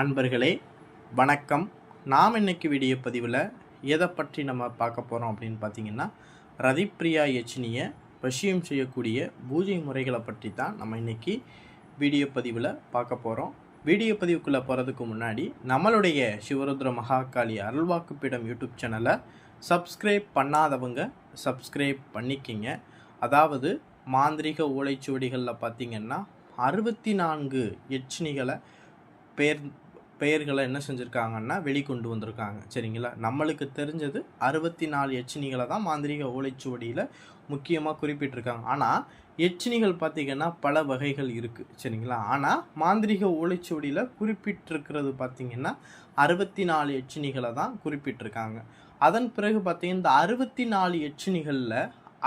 அன்பர்களே வணக்கம். நாம் இன்னைக்கு வீடியோ பதிவில் எதை பற்றி நம்ம பார்க்க போகிறோம் அப்படின்னு பார்த்தீங்கன்னா, ரதிப்பிரியா யட்சினியை வசியம் செய்யக்கூடிய பூஜை முறைகளை பற்றி தான் நம்ம இன்னைக்கு வீடியோ பதிவில் பார்க்க போகிறோம். வீடியோ பதிவுக்குள்ளே போகிறதுக்கு முன்னாடி நம்மளுடைய சிவருத்ர மகாகாளி அருள்வாக்கு பீடம் யூடியூப் சேனலை சப்ஸ்கிரைப் பண்ணாதவங்க சப்ஸ்கிரைப் பண்ணிக்கிங்க. அதாவது மாந்திரிக ஓலைச்சுவடிகளில் பார்த்திங்கன்னா 64 யட்சினிகளை பெயர்களை என்ன செஞ்சுருக்காங்கன்னா வெளிக்கொண்டு வந்திருக்காங்க. சரிங்களா, நம்மளுக்கு தெரிஞ்சது 64 யட்சினிகளை தான் மாந்திரிக ஓலைச்சுவடியில் முக்கியமாக குறிப்பிட்டிருக்காங்க. ஆனால் யட்சினிகள் பார்த்திங்கன்னா பல வகைகள் இருக்குது. சரிங்களா, ஆனால் மாந்திரிக ஓலைச்சுவடியில் குறிப்பிட்டிருக்கிறது பார்த்திங்கன்னா 64 யட்சினிகளை தான் குறிப்பிட்டிருக்காங்க. அதன் பிறகு பார்த்திங்கன்னா இந்த 64 யட்சினிகளில்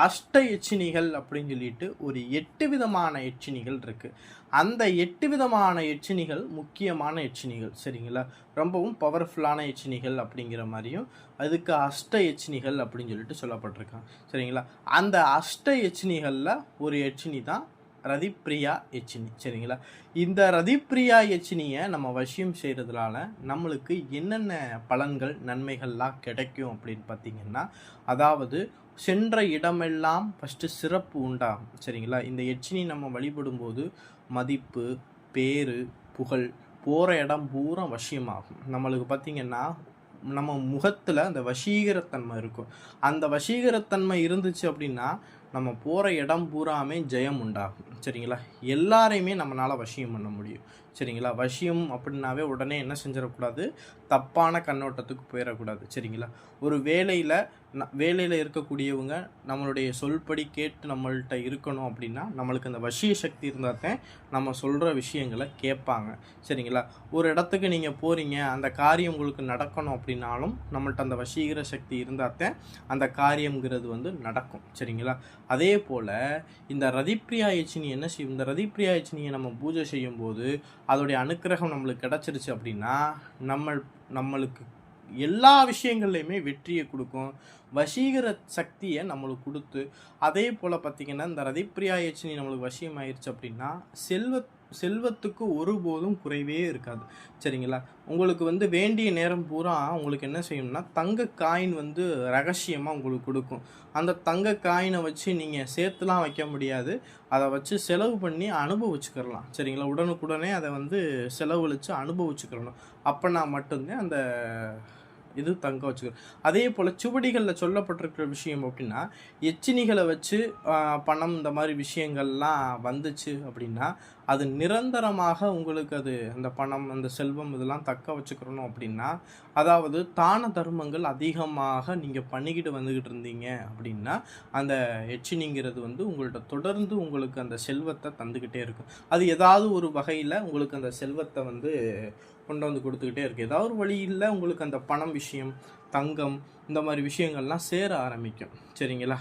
அஷ்ட யட்சினிகள் அப்படின்னு சொல்லிட்டு ஒரு 8 விதமான யட்சினிகள் இருக்குது. அந்த 8 விதமான யட்சினிகள் முக்கியமான யட்சினிகள். சரிங்களா, ரொம்பவும் பவர்ஃபுல்லான யட்சினிகள் அப்படிங்கிற மாதிரியும் அதுக்கு அஷ்ட யட்சினிகள் அப்படின்னு சொல்லிட்டு சொல்லப்பட்டிருக்காங்க. சரிங்களா, அந்த அஷ்ட யட்சினிகளில் ஒரு யட்சினி தான் ரதிப்பிரியா யட்சினி. சரிங்களா, இந்த ரதிப்பிரியா யட்சினியை நம்ம வசியம் செய்கிறதுனால நம்மளுக்கு என்னென்ன பலன்கள் நன்மைகள்லாம் கிடைக்கும் அப்படின்னு பார்த்திங்கன்னா, அதாவது சென்ற இடமெல்லாம் ஃபஸ்ட்டு சிறப்பு உண்டாகும். சரிங்களா, இந்த யட்சினி நம்ம வழிபடும்போது மதிப்பு, பேரு, புகழ், போகிற இடம் பூரா வசியமாகும். நம்மளுக்கு பார்த்திங்கன்னா நம்ம முகத்தில் அந்த வசீகரத்தன்மை இருக்கும். அந்த வசீகரத்தன்மை இருந்துச்சு அப்படின்னா நம்ம போகிற இடம் பூராமே ஜெயம் உண்டாகும். சரிங்களா, எல்லாரையுமே நம்மளால் வசியம் பண்ண முடியும். சரிங்களா, வசியம் அப்படின்னாவே உடனே என்ன செஞ்சிடக்கூடாது, தப்பான கண்ணோட்டத்துக்கு போயிடக்கூடாது. சரிங்களா, ஒரு வேலையில் இருக்கக்கூடியவங்க நம்மளுடைய சொல்படி கேட்டு நம்மள்கிட்ட இருக்கணும் அப்படின்னா நம்மளுக்கு அந்த வசிய சக்தி இருந்தால் தான் நம்ம சொல்கிற விஷயங்களை கேட்பாங்க. சரிங்களா, ஒரு இடத்துக்கு நீங்கள் போகிறீங்க, அந்த காரியம் உங்களுக்கு நடக்கணும் அப்படின்னாலும் நம்மள்ட்ட அந்த வசீகர சக்தி இருந்தால் தான் அந்த காரியங்கிறது நடக்கும். சரிங்களா, அதே போல் இந்த ரதிப்பிரியா யட்சினி என்ன செய்யும், இந்த ரதிப்பிரியா யட்சினியை நம்ம பூஜை செய்யும்போது அதோடைய அனுக்கிரகம் நம்மளுக்கு கிடச்சிருச்சு அப்படின்னா நம்மளுக்கு எல்லா விஷயங்கள்லையுமே வெற்றியை கொடுக்கும், வசீகர சக்தியை நம்மளுக்கு கொடுத்து, அதே போல் பார்த்திங்கன்னா இந்த ரதிப்பிரியா யட்சினி நம்மளுக்கு வசியம் ஆயிடுச்சு அப்படின்னா செல்வத்துக்கு ஒருபோதும் குறைவே இருக்காது. சரிங்களா, உங்களுக்கு வேண்டிய நேரம் பூரா உங்களுக்கு என்ன செய்யணும்னா தங்க காயின் ரகசியமாக உங்களுக்கு கொடுக்கும். அந்த தங்க காயினை வச்சு நீங்கள் சேர்த்துலாம் வைக்க முடியாது, அதை வச்சு செலவு பண்ணி அனுபவிச்சுக்கிறலாம். சரிங்களா, உடனுக்குடனே அதை செலவழித்து அனுபவிச்சுக்கிறணும். அப்போனா மட்டும்தான் அந்த இது தங்க வச்சுக்கிறோம். அதே போல் சுவடிகளில் சொல்லப்பட்டிருக்கிற விஷயம் அப்படின்னா, யட்சினிகளை வச்சு பணம் இந்த மாதிரி விஷயங்கள்லாம் வந்துச்சு அப்படின்னா அது நிரந்தரமாக உங்களுக்கு அந்த பணம் அந்த செல்வம் இதெல்லாம் தக்க வச்சுக்கிறணும் அப்படின்னா, அதாவது தான தர்மங்கள் அதிகமாக நீங்கள் பண்ணிக்கிட்டு வந்துக்கிட்டு இருந்தீங்க அப்படின்னா அந்த யட்சினிங்கிறது உங்கள்கிட்ட தொடர்ந்து உங்களுக்கு அந்த செல்வத்தை தந்துக்கிட்டே இருக்கும். அது ஏதாவது ஒரு வகையில் உங்களுக்கு அந்த செல்வத்தை கொண்டு கொடுத்துக்கிட்டே இருக்குது. ஏதாவது ஒரு வழியில் உங்களுக்கு அந்த பணம் விஷயம், தங்கம் இந்த மாதிரி விஷயங்கள்லாம் சேர ஆரம்பிக்கும். சரிங்களா,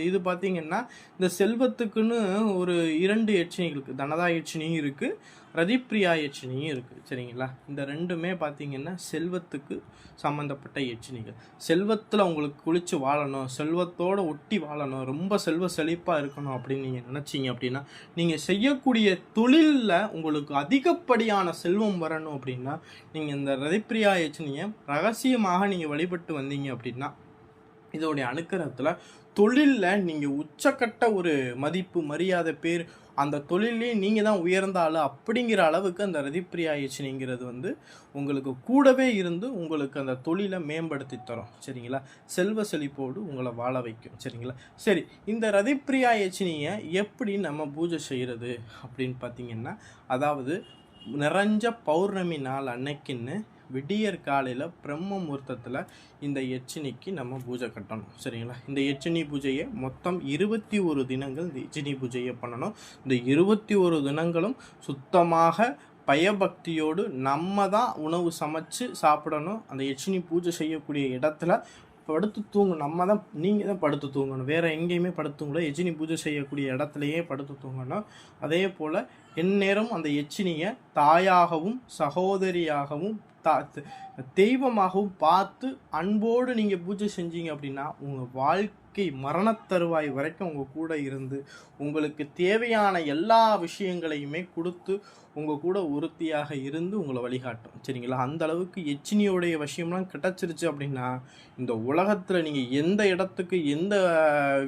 இது பார்த்திங்கன்னா இந்த செல்வத்துக்குன்னு ஒரு 2 யட்சினிகள் இருக்குது. தனதா யட்சினியும் இருக்குது, ரதிப்பிரியா யட்சினியும் இருக்குது. சரிங்களா, இந்த ரெண்டுமே பார்த்திங்கன்னா செல்வத்துக்கு சம்மந்தப்பட்ட யட்சினிகள். செல்வத்தில் உங்களுக்கு குளித்து வாழணும், செல்வத்தோடு ஒட்டி வாழணும், ரொம்ப செல்வ செழிப்பாக இருக்கணும் அப்படின்னு நீங்கள் நினச்சிங்க அப்படின்னா, நீங்கள் செய்யக்கூடிய தொழிலில் உங்களுக்கு அதிகப்படியான செல்வம் வரணும் அப்படின்னா நீங்கள் இந்த ரதிப்பிரியா யட்சினியை ரகசியமாக நீங்கள் வழிபட்டு வந்தீங்க அப்படின்னா இதோடைய அனுக்கிரகத்தில் தொழிலில் நீங்கள் உச்சக்கட்ட ஒரு மதிப்பு, மரியாதை, பேர், அந்த தொழிலே நீங்கள் தான் உயர்ந்த ஆள் அப்படிங்கிற அளவுக்கு அந்த ரதிப்பிரியா யட்சினிங்கிறது உங்களுக்கு கூடவே இருந்து உங்களுக்கு அந்த தொழிலை மேம்படுத்தி தரும். சரிங்களா, செல்வ செழிப்போடு உங்களை வாழ வைக்கும். சரிங்களா, சரி, இந்த ரதிப்பிரியா யட்சினியை எப்படி நம்ம பூஜை செய்கிறது அப்படின்னு பார்த்தீங்கன்னா, அதாவது நிறைஞ்ச பௌர்ணமி நாள் அன்னைக்குன்னு விடியற் காலையில் பிரம்ம முகூர்த்தத்தில் இந்த யட்சினிக்கு நம்ம பூஜை கட்டணும். சரிங்களா, இந்த யட்சினி பூஜையை மொத்தம் 21 தினங்கள் இந்த யட்சினி பூஜையை பண்ணணும். இந்த 21 தினங்களும் சுத்தமாக பயபக்தியோடு நம்ம தான் உணவு சமைச்சு சாப்பிடணும். அந்த யட்சினி பூஜை செய்யக்கூடிய இடத்துல படுத்து தூங்கணும். நீங்கள் தான் படுத்து தூங்கணும், வேறு எங்கேயுமே படுத்து தூங்கணும். யட்சினி பூஜை செய்யக்கூடிய இடத்துலையே படுத்து தூங்கணும். அதே போல் எந்நேரம் அந்த யட்சினியை தாயாகவும் சகோதரியாகவும் தெய்வமாகவும் பார்த்து அன்போடு நீங்கள் பூஜை செஞ்சீங்க அப்படின்னா உங்கள் வாழ்க்கை மரணத்தருவாய் வரைக்கும் உங்கள் கூட இருந்து உங்களுக்கு தேவையான எல்லா விஷயங்களையுமே கொடுத்து உங்கள் கூட ஒருத்தியாக இருந்து உங்களை வழிகாட்டும். சரிங்களா? அந்த அளவுக்கு எச்சினியோடைய விஷயம்லாம் கிடச்சிருச்சு அப்படின்னா, இந்த உலகத்தில் நீங்கள் எந்த இடத்துக்கு எந்த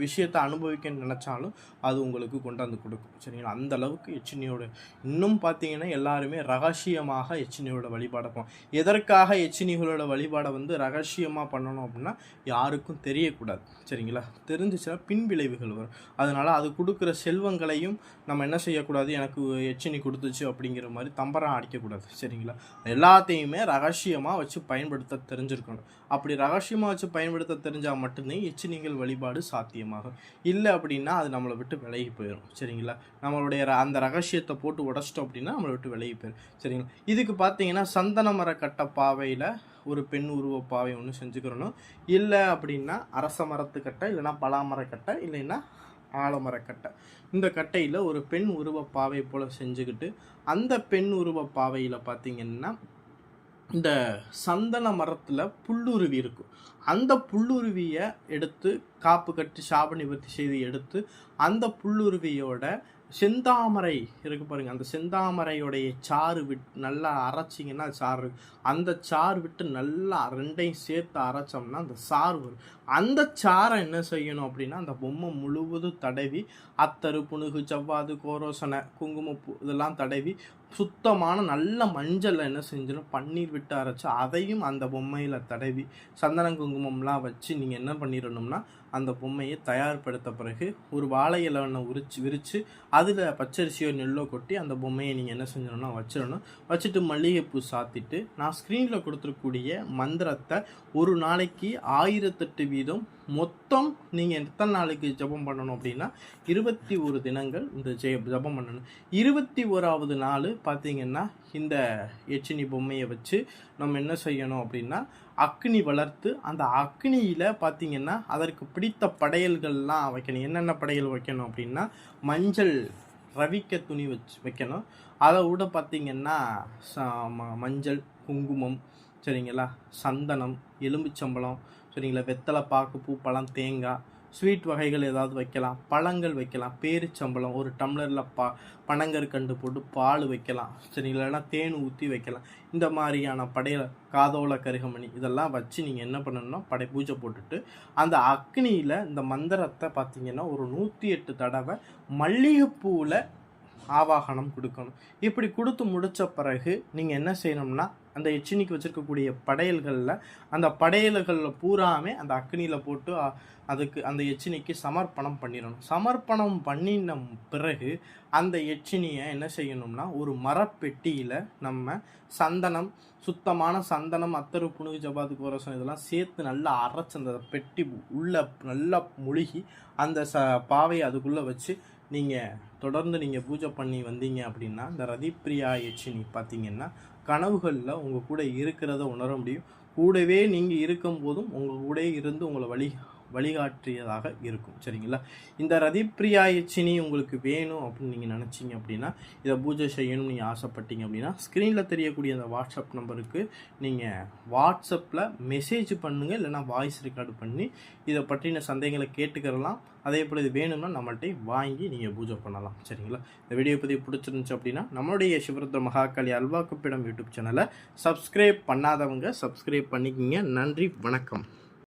விஷயத்தை அனுபவிக்கணும்னு நினச்சாலும் அது உங்களுக்கு கொண்டாந்து கொடுக்கும். சரிங்களா? அந்த அளவுக்கு எச்சினியோட இன்னும் பார்த்தீங்கன்னா எல்லாருமே ரகசியமாக எச்சினியோட வழிபாடை எதற்காக எச்சினிகளோட வழிபாடை ரகசியமாக பண்ணணும் அப்படின்னா யாருக்கும் தெரியக்கூடாது. சரிங்களா? தெரிஞ்சிச்சுன்னா பின் விளைவுகள் வரும். அதனால் அது கொடுக்குற செல்வங்களையும் நம்ம என்ன செய்யக்கூடாது, எனக்கு எச்சினி கொடுத்துச்சு அப்படிங்கிற மாதிரி தம்பரம் அடிக்கக்கூடாது. சரிங்களா? எல்லாத்தையுமே ரகசியமாக வச்சு பயன்படுத்த தெரிஞ்சிருக்கணும். அப்படி ரகசியமாக வச்சு பயன்படுத்த தெரிஞ்சால் மட்டும்தான் எச்சினிகள் வழிபாடு சாத்தியமாகும். இல்லை அப்படின்னா அது நம்மளை விட்டு விலகி போயிடும். சரிங்களா? நம்மளுடைய அந்த ரகசியத்தை போட்டு உடச்சிட்டோம் அப்படின்னா நம்மளை விட்டு விலகி போயிடும். சரிங்களா? இதுக்கு பார்த்தீங்கன்னா சந்தன மரக்கட்ட பாவையில் ஒரு பெண் உருவ பாவை ஒன்று செஞ்சுக்கிறணும். இல்லை அப்படின்னா அரச மரத்துக்கட்டை, இல்லைன்னா பலாமரக்கட்டை, இல்லைன்னா ஆலமரக்கட்டை. இந்த கட்டையில் ஒரு பெண் உருவ பாவை போல் செஞ்சுக்கிட்டு அந்த பெண் உருவ பாவையில் பார்த்தீங்கன்னா இந்த சந்தன மரத்தில் புல்லுருவி இருக்கும். அந்த புல்லுருவியை எடுத்து காப்பு கட்டி சாப நிவர்த்தி செய்து எடுத்து அந்த புல்லுருவியோட செந்தாமரை இருக்கு பாருங்க, அந்த செந்தாமரையோடைய சாறு விட்டு நல்லா அரைச்சிங்கன்னா சாறு, அந்த சாறு விட்டு நல்லா ரெண்டையும் சேர்த்து அரைச்சோம்னா அந்த சாறு வரும். அந்த சாரை என்ன செய்யணும் அப்படின்னா அந்த பொம்மை முழுவதும் தடவி அத்தரு, புணுகு, செவ்வாது, கோரோசனை, குங்குமப்பூ இதெல்லாம் தடவி சுத்தமான நல்ல மஞ்சள் என்ன செஞ்சிடும் பன்னீர் விட்டு அரைச்சி அதையும் அந்த பொம்மையில் தடவி சந்தனம் குங்குமம்லாம் வச்சு நீங்கள் என்ன பண்ணிடணும்னா அந்த பொம்மையை தயார்படுத்த பிறகு ஒரு வாழை இலைன்னு விரித்து அதில் பச்சரிசியோ நெல்லோ கொட்டி அந்த பொம்மையை நீங்கள் என்ன செஞ்சிடணும்னா வச்சிடணும். வச்சுட்டு மல்லிகைப்பூ சாத்திட்டு நான் ஸ்க்ரீனில் கொடுத்துருக்கூடிய மந்திரத்தை ஒரு நாளைக்கு 1008 வீதம் மொத்தம் நீங்கள் எத்தனை நாளைக்கு ஜபம் பண்ணணும் அப்படின்னா 21 தினங்கள் இந்த ஜபம் பண்ணணும். 21வது நாள் பார்த்தீங்கன்னா இந்த எச்சினி பொம்மையை வச்சு நம்ம என்ன செய்யணும் அப்படின்னா அக்னி வளர்த்து அந்த அக்னியில் பார்த்தீங்கன்னா அதற்கு பிடித்த படையல்கள்லாம் வைக்கணும். என்னென்ன படையல் வைக்கணும் அப்படின்னா மஞ்சள் ரவிக்க துணி வைக்கணும். அதை விட பார்த்திங்கன்னா மஞ்சள், குங்குமம், சரிங்களா, சந்தனம், எலும்புச்சம்பளம், சரிங்களா, வெத்தலை, பாக்கு, பூ, பழம், தேங்காய், ஸ்வீட் வகைகள் ஏதாவது வைக்கலாம், பழங்கள் வைக்கலாம், பேரிச்சம்பளம், ஒரு டம்ளரில் பனங்கற்கண்டு போட்டு பால் வைக்கலாம், சரிங்களா, இல்லைன்னா தேன் ஊற்றி வைக்கலாம். இந்த மாதிரியான படையல், காதோல கருகமணி இதெல்லாம் வச்சு நீங்கள் என்ன பண்ணணும்னா பூஜை போட்டுட்டு அந்த அக்னியில் இந்த மந்திரத்தை பார்த்தீங்கன்னா ஒரு 108 தடவை மல்லிகைப்பூவில் ஆவாகனம் கொடுக்கணும். இப்படி கொடுத்து முடித்த பிறகு நீங்கள் என்ன செய்யணும்னா அந்த எச்சினிக்கு வச்சுருக்கக்கூடிய படையல்களில் அந்த படையல்களில் பூராமே அந்த அக்னியில் போட்டு அதுக்கு அந்த எச்சினிக்கு சமர்ப்பணம் பண்ணிடணும். சமர்ப்பணம் பண்ணின பிறகு அந்த எச்சினியை என்ன செய்யணும்னா ஒரு மரப்பெட்டியில் நம்ம சந்தனம், சுத்தமான சந்தனம், அத்தரு, புணுகு, ஜபாது, கோரசம் இதெல்லாம் சேர்த்து நல்லா அரைச்சி அந்த பெட்டி உள்ள நல்லா முழுகி அந்த பாவையை அதுக்குள்ளே வச்சு நீங்கள் தொடர்ந்து நீங்கள் பூஜை பண்ணி வந்தீங்க அப்படின்னா இந்த ரதிப்பிரியா எச்சினி பார்த்தீங்கன்னா கனவுகளில் உங்கள் கூட இருக்கிறத உணர முடியும். கூடவே நீங்கள் இருக்கும்போதும் உங்கள் கூட இருந்து உங்களை வழிகாட்டியதாக இருக்கும். சரிங்களா? இந்த ரதிப்பிரியா எச்சினி உங்களுக்கு வேணும் அப்படின்னு நீங்கள் நினச்சிங்க அப்படின்னா இதை பூஜை செய்யணும்னு நீங்கள் ஆசைப்பட்டீங்க அப்படின்னா ஸ்க்ரீனில் தெரியக்கூடிய அந்த வாட்ஸ்அப் நம்பருக்கு நீங்கள் வாட்ஸ்அப்பில் மெசேஜ் பண்ணுங்கள், இல்லைனா வாய்ஸ் ரெக்கார்டு பண்ணி இதை பற்றின சந்தேகங்களை கேட்டுக்கிறலாம். அதே போல் இது வேணும்னா நம்மள்கிட்ட வாங்கி நீங்கள் பூஜை பண்ணலாம். சரிங்களா? இந்த வீடியோ பற்றி பிடிச்சிருந்துச்சு அப்படின்னா நம்மளுடைய சிவருத்ர மகாகாளி அல்வாக்குப்பிடம் யூடியூப் சேனலை சப்ஸ்கிரைப் பண்ணாதவங்க சப்ஸ்கிரைப் பண்ணிக்கிங்க. நன்றி, வணக்கம்.